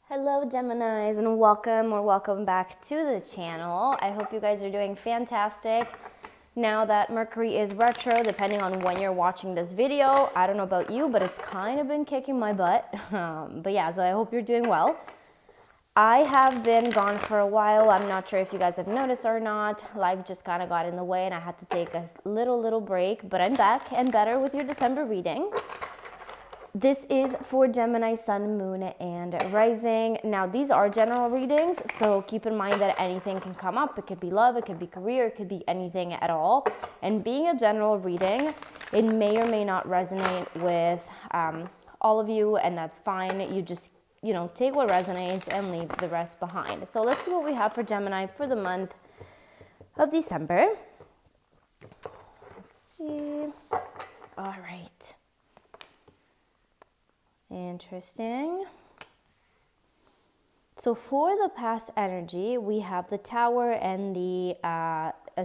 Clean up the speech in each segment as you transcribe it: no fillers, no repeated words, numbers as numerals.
Hello Geminis, and welcome back to the channel. I hope you guys are doing fantastic now that Mercury is retro, depending on when you're watching this video. I don't know about you, but it's kind of been kicking my butt. But yeah, so I hope you're doing well. I have been gone for a while. I'm not sure if you guys have noticed or not. Life just kind of got in the way and I had to take a little break, but I'm back and better with your December reading. This is for Gemini, Sun, Moon, and Rising. Now, these are general readings, so keep in mind that anything can come up. It could be love, it could be career, it could be anything at all. And being a general reading, it may or may not resonate with all of you, and that's fine. You just, take what resonates and leave the rest behind. So let's see what we have for Gemini for the month of December. Let's see. All right. Interesting. So for the past energy, we have the Tower and the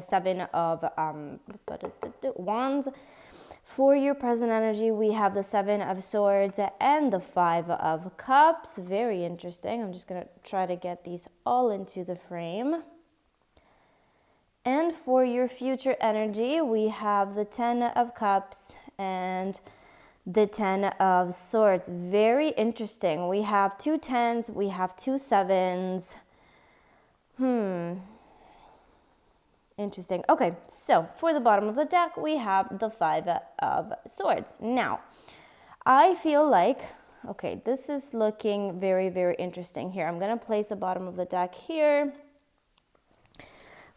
Seven of Wands. For your present energy, we have the Seven of Swords and the Five of Cups. Very interesting. I'm just going to try to get these all into the frame. And for your future energy, we have the Ten of Cups and the Ten of Swords. Very interesting. We have two tens, we have two sevens. Interesting. Okay, so for the bottom of the deck, we have the Five of Swords. Now, I feel like, okay, this is looking very, very interesting here. I'm going to place the bottom of the deck here.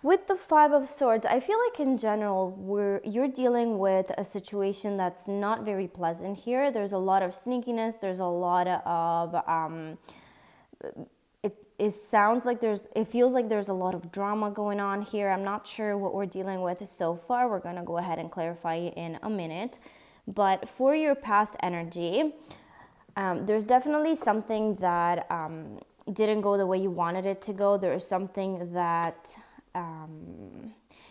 With the Five of Swords, I feel like in general, you're dealing with a situation that's not very pleasant here. There's a lot of sneakiness. There's a lot of, it feels like there's a lot of drama going on here. I'm not sure what we're dealing with so far. We're going to go ahead and clarify in a minute. But for your past energy, there's definitely something that didn't go the way you wanted it to go. There is something that...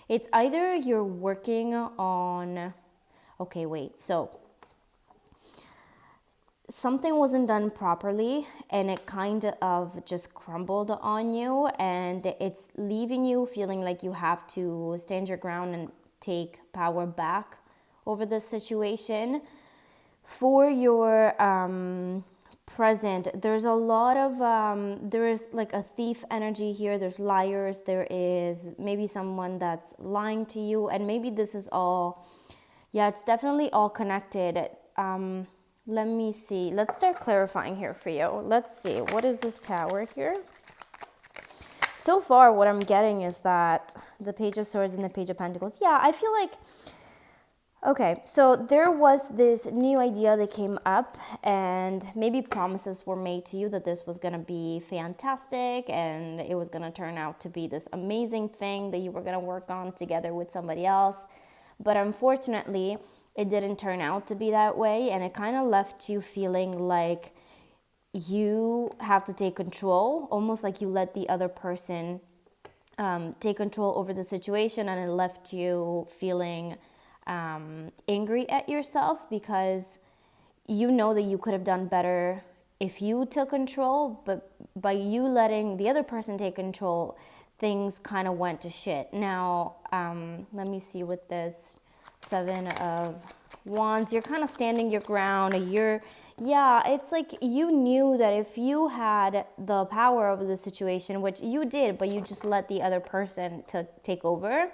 it's either you're working on, okay, wait, so something wasn't done properly and it kind of just crumbled on you, and it's leaving you feeling like you have to stand your ground and take power back over the situation. For your present, there's a lot of there is like a thief energy here. There's liars. There is maybe someone that's lying to you, and maybe this is all, yeah, it's definitely all connected. Let me see, let's start clarifying here for you. Let's see, what is this Tower here? So far what I'm getting is that the Page of Swords and the Page of Pentacles, yeah, I feel like, okay, so there was this new idea that came up, and maybe promises were made to you that this was going to be fantastic and it was going to turn out to be this amazing thing that you were going to work on together with somebody else. But unfortunately, it didn't turn out to be that way, and it kind of left you feeling like you have to take control, almost like you let the other person take control over the situation, and it left you feeling angry at yourself because you know that you could have done better if you took control, but by you letting the other person take control, things kind of went to shit. Now, let me see with this Seven of Wands, you're kind of standing your ground. It's like you knew that if you had the power over the situation, which you did, but you just let the other person to take over,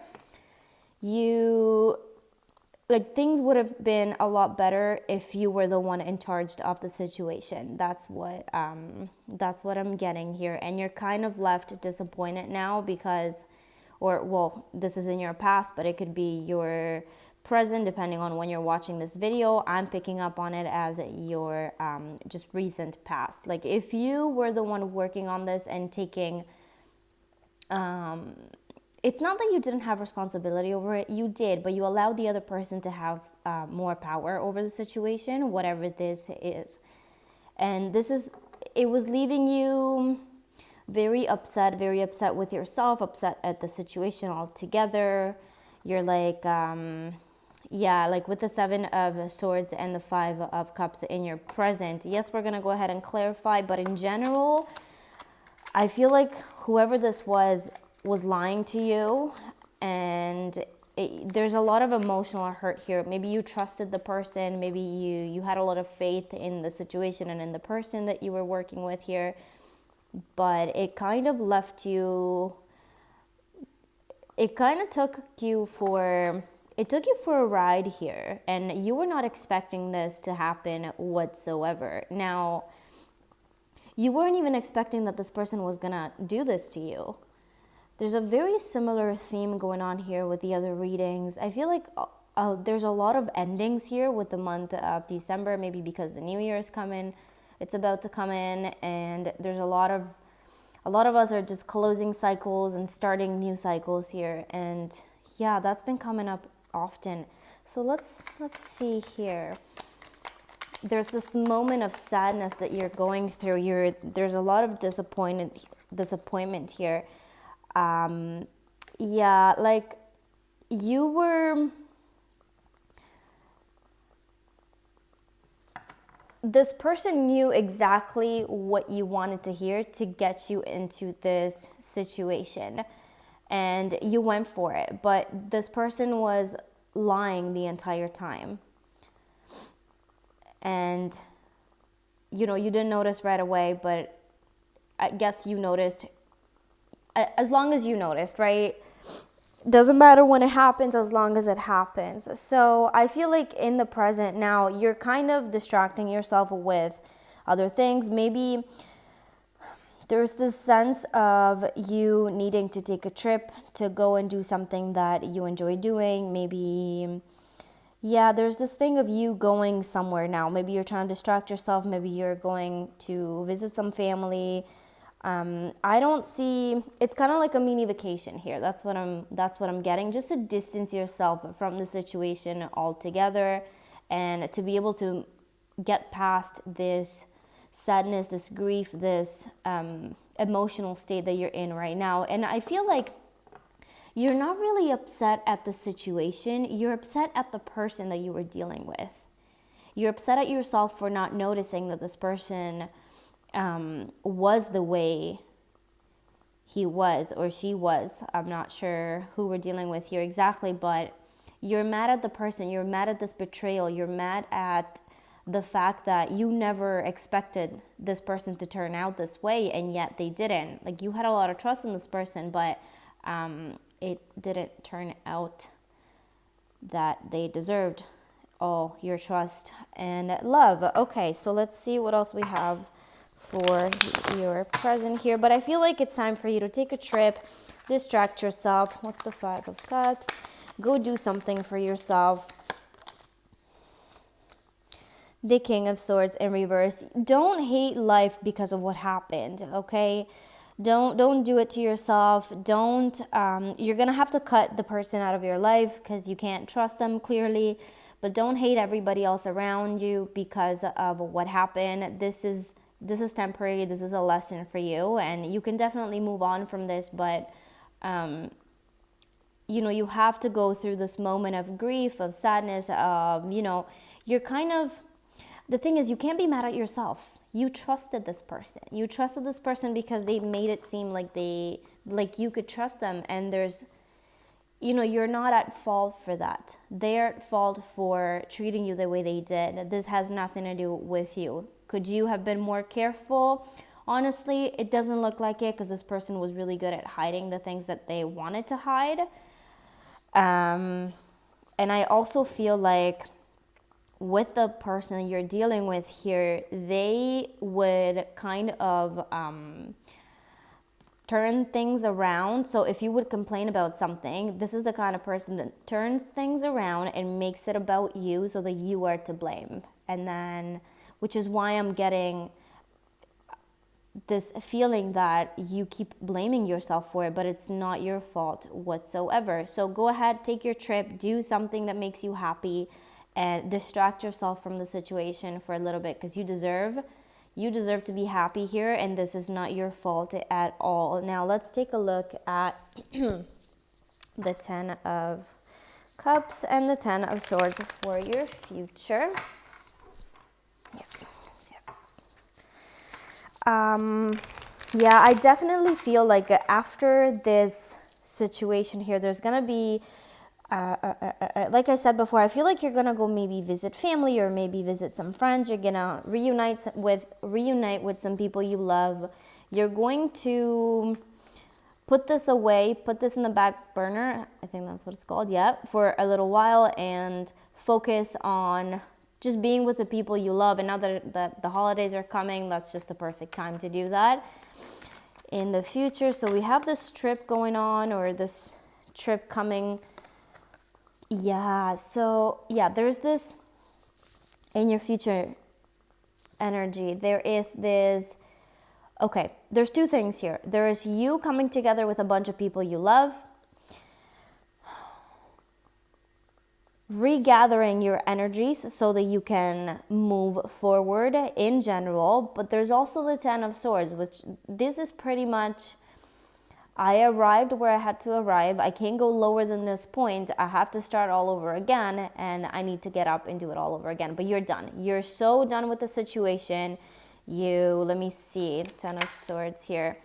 things would have been a lot better if you were the one in charge of the situation. That's what I'm getting here. And you're kind of left disappointed now because, this is in your past, but it could be your present, depending on when you're watching this video. I'm picking up on it as your just recent past. Like if you were the one working on this and taking, it's not that you didn't have responsibility over it, you did, but you allowed the other person to have more power over the situation, whatever this is. And it was leaving you very upset with yourself, upset at the situation altogether. You're like, Yeah, like with the Seven of Swords and the Five of Cups in your present. Yes, we're going to go ahead and clarify, but in general, I feel like whoever this was lying to you, and there's a lot of emotional hurt here. Maybe you trusted the person, maybe you had a lot of faith in the situation and in the person that you were working with here, but it kind of left you, it kind of took you for a ride here, and you were not expecting this to happen whatsoever. Now, you weren't even expecting that this person was gonna do this to you. There's a very similar theme going on here with the other readings. I feel like there's a lot of endings here with the month of December, maybe because the new year is coming. It's about to come in, and there's a lot of us are just closing cycles and starting new cycles here. And yeah, that's been coming up often. So let's see here. There's this moment of sadness that you're going through. There's a lot of disappointment here. Yeah, like you were, this person knew exactly what you wanted to hear to get you into this situation, and you went for it, but this person was lying the entire time. And you didn't notice right away, but I guess you noticed, as long as you noticed, right? Doesn't matter when it happens, as long as it happens. So I feel like in the present now, you're kind of distracting yourself with other things. Maybe there's this sense of you needing to take a trip to go and do something that you enjoy doing. Maybe, yeah, there's this thing of you going somewhere now. Maybe you're trying to distract yourself. Maybe you're going to visit some family. I don't see, it's kind of like a mini vacation here. That's what I'm getting. Just to distance yourself from the situation altogether, and to be able to get past this sadness, this grief, this emotional state that you're in right now. And I feel like you're not really upset at the situation. You're upset at the person that you were dealing with. You're upset at yourself for not noticing that this person was the way he was or she was. I'm not sure who we're dealing with here exactly, but you're mad at the person. You're mad at this betrayal. You're mad at the fact that you never expected this person to turn out this way, and yet they didn't. Like, you had a lot of trust in this person, but it didn't turn out that they deserved all your trust and love. Okay, so let's see what else we have for your present here. But I feel like it's time for you to take a trip, distract yourself. What's the Five of Cups? Go do something for yourself. The King of Swords in reverse. Don't hate life because of what happened, okay? Don't do it to yourself. Don't, you're going to have to cut the person out of your life because you can't trust them clearly. But don't hate everybody else around you because of what happened. This is temporary. This is a lesson for you, and you can definitely move on from this. But, you have to go through this moment of grief, of sadness, of, you're kind of, the thing is, you can't be mad at yourself. You trusted this person. You trusted this person because they made it seem like you could trust them. And there's, you're not at fault for that. They're at fault for treating you the way they did. This has nothing to do with you. Could you have been more careful? Honestly, it doesn't look like it, because this person was really good at hiding the things that they wanted to hide. And I also feel like with the person you're dealing with here, they would kind of turn things around. So if you would complain about something, this is the kind of person that turns things around and makes it about you so that you are to blame. And then, which is why I'm getting this feeling that you keep blaming yourself for it, but it's not your fault whatsoever. So go ahead, take your trip, do something that makes you happy, and distract yourself from the situation for a little bit, because you deserve to be happy here, and this is not your fault at all. Now let's take a look at the Ten of Cups and the Ten of Swords for your future. Yeah, I definitely feel like after this situation here, there's gonna be, like I said before, I feel like you're gonna go maybe visit family or maybe visit some friends. You're gonna reunite with some people you love. You're going to put this away, put this in the back burner, I think that's what it's called, yeah, for a little while, and focus on just being with the people you love. And now that the holidays are coming, that's just the perfect time to do that in the future. So we have this trip going on, or this trip coming. Yeah, so yeah, there's this in your future energy. There is this, okay, there's two things here. There is you coming together with a bunch of people you love, regathering your energies so that you can move forward in general. But there's also the Ten of Swords, which this is pretty much, I arrived where I had to arrive. I can't go lower than this point. I have to start all over again, and I need to get up and do it all over again. But you're done. You're so done with the situation. Let me see, Ten of Swords here.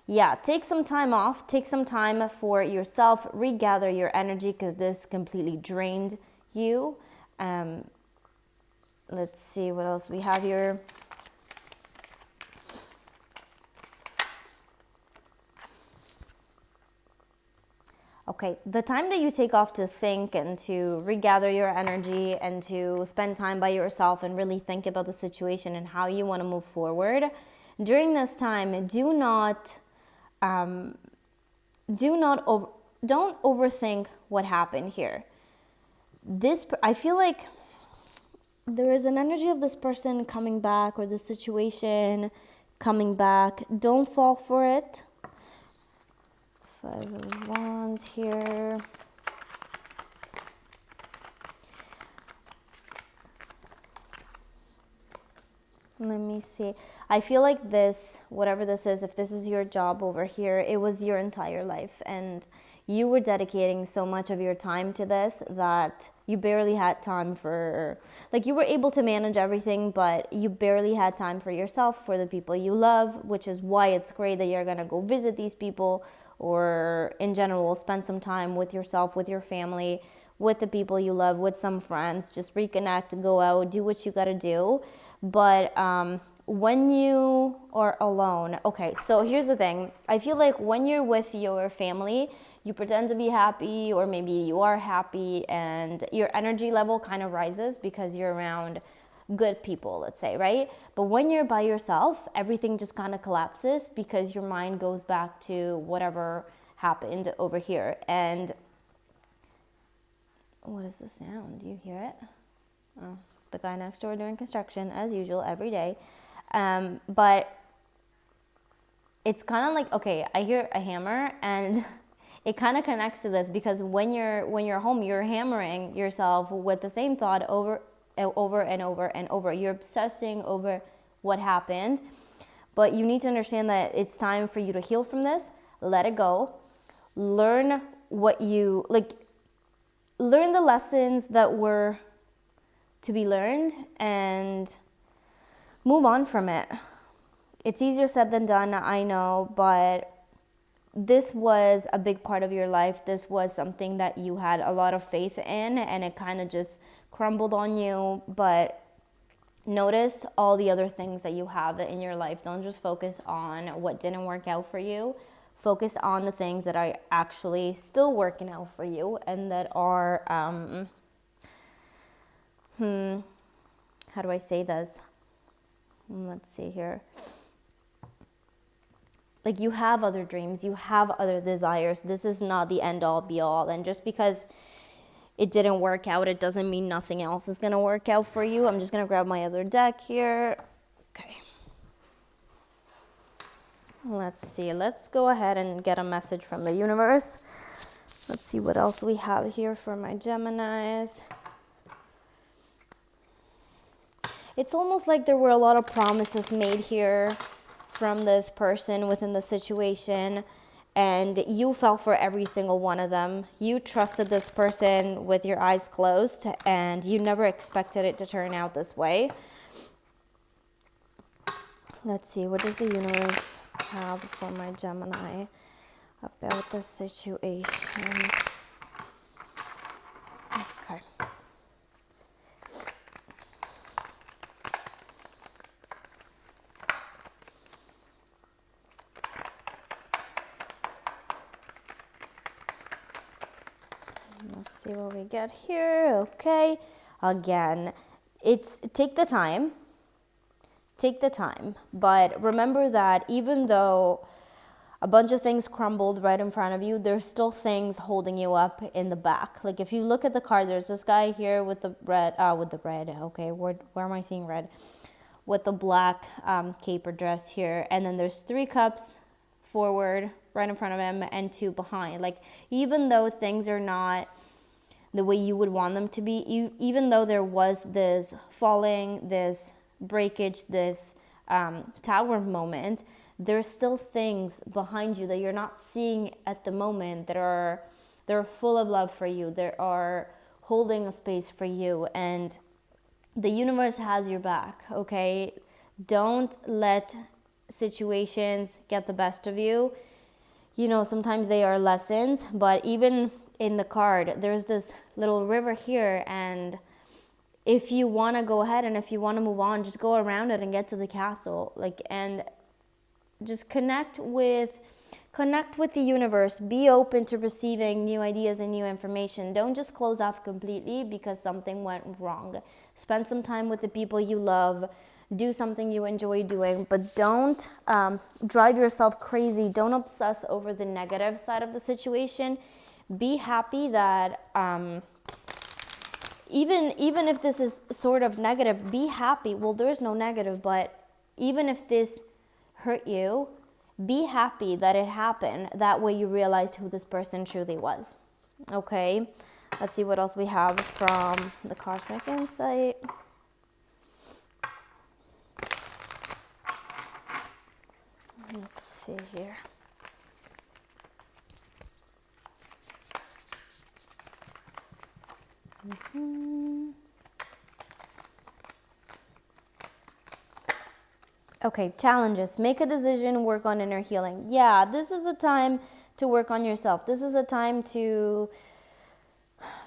Yeah, take some time off. Take some time for yourself. Regather your energy, because this completely drained you. Let's see what else we have here. Okay, the time that you take off to think and to regather your energy and to spend time by yourself and really think about the situation and how you want to move forward, during this time, don't overthink what happened here. I feel like there is an energy of this person coming back, or the situation coming back. Don't fall for it. Five of Wands here. Let me see. I feel like this, whatever this is, if this is your job over here, it was your entire life, and you were dedicating so much of your time to this that you barely had time for, like, you were able to manage everything, but you barely had time for yourself, for the people you love, which is why it's great that you're gonna go visit these people, or in general, spend some time with yourself, with your family, with the people you love, with some friends. Just reconnect, go out, do what you gotta do. But when you are alone, okay, so here's the thing. I feel like when you're with your family, you pretend to be happy, or maybe you are happy, and your energy level kind of rises because you're around good people, let's say, right? But when you're by yourself, everything just kind of collapses because your mind goes back to whatever happened over here. And what is the sound? Do you hear it? Oh, the guy next door doing construction, as usual, every day. But it's kind of like, okay, I hear a hammer, and it kind of connects to this, because when you're home, you're hammering yourself with the same thought over and over and over. You're obsessing over what happened. But you need to understand that it's time for you to heal from this, let it go, learn learn the lessons that were to be learned, and move on from it. It's easier said than done, I know, but this was a big part of your life. This was something that you had a lot of faith in, and it kind of just crumbled on you. But notice all the other things that you have in your life. Don't just focus on what didn't work out for you. Focus on the things that are actually still working out for you, and that are, how do I say this? Let's see here. Like, you have other dreams, you have other desires. This is not the end all be all. And just because it didn't work out, it doesn't mean nothing else is going to work out for you. I'm just going to grab my other deck here. Okay. Let's see. Let's go ahead and get a message from the universe. Let's see what else we have here for my Geminis. It's almost like there were a lot of promises made here from this person within the situation, and you fell for every single one of them. You trusted this person with your eyes closed, and you never expected it to turn out this way. Let's see, what does the universe have for my Gemini about this situation? Okay. Let's see what we get here. Okay. Again, it's take the time. Take the time. But remember that even though a bunch of things crumbled right in front of you, there's still things holding you up in the back. Like if you look at the card, there's this guy here with the red, okay, where am I seeing red? With the black cape or dress here. And then there's 3 cups forward, right in front of him, and 2 behind. Like even though things are not the way you would want them to be, even though there was this falling, this breakage, this tower moment, there's still things behind you that you're not seeing at the moment that are full of love for you. They are holding a space for you, and the universe has your back, okay? Don't let situations get the best of you. You know, sometimes they are lessons, but even in the card, there's this little river here, and if you want to go ahead and if you want to move on, just go around it and get to the castle. Like, and just connect with the universe. Be open to receiving new ideas and new information. Don't just close off completely because something went wrong. Spend some time with the people you love. Do something you enjoy doing, but don't drive yourself crazy. Don't obsess over the negative side of the situation. Be happy that even if this is sort of negative, be happy. Well, there's no negative, but even if this hurt you, be happy that it happened. That way you realized who this person truly was. Okay, let's see what else we have from the Cosmic Insight. Let's see here. Okay, challenges. Make a decision, work on inner healing. Yeah, this is a time to work on yourself. This is a time to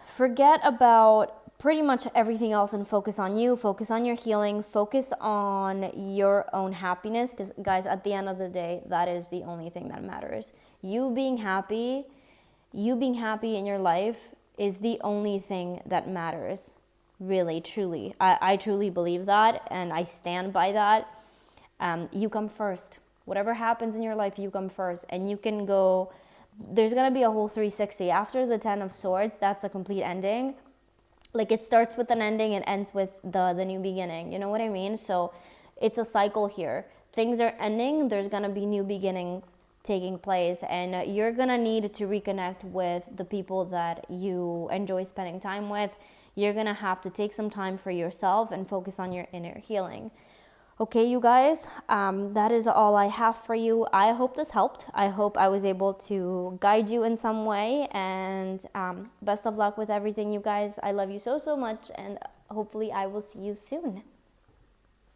forget about pretty much everything else and focus on you, focus on your healing, focus on your own happiness. Because guys, at the end of the day, that is the only thing that matters. You being happy in your life is the only thing that matters. Really, truly. I truly believe that, and I stand by that. You come first. Whatever happens in your life, you come first. And you can go, there's going to be a whole 360. After the 10 of Swords, that's a complete ending. Like it starts with an ending and ends with the new beginning. You know what I mean? So it's a cycle here. Things are ending. There's going to be new beginnings taking place. And you're going to need to reconnect with the people that you enjoy spending time with. You're going to have to take some time for yourself and focus on your inner healing. Okay, you guys, that is all I have for you. I hope this helped. I hope I was able to guide you in some way. And best of luck with everything, you guys. I love you so, so much. And hopefully I will see you soon.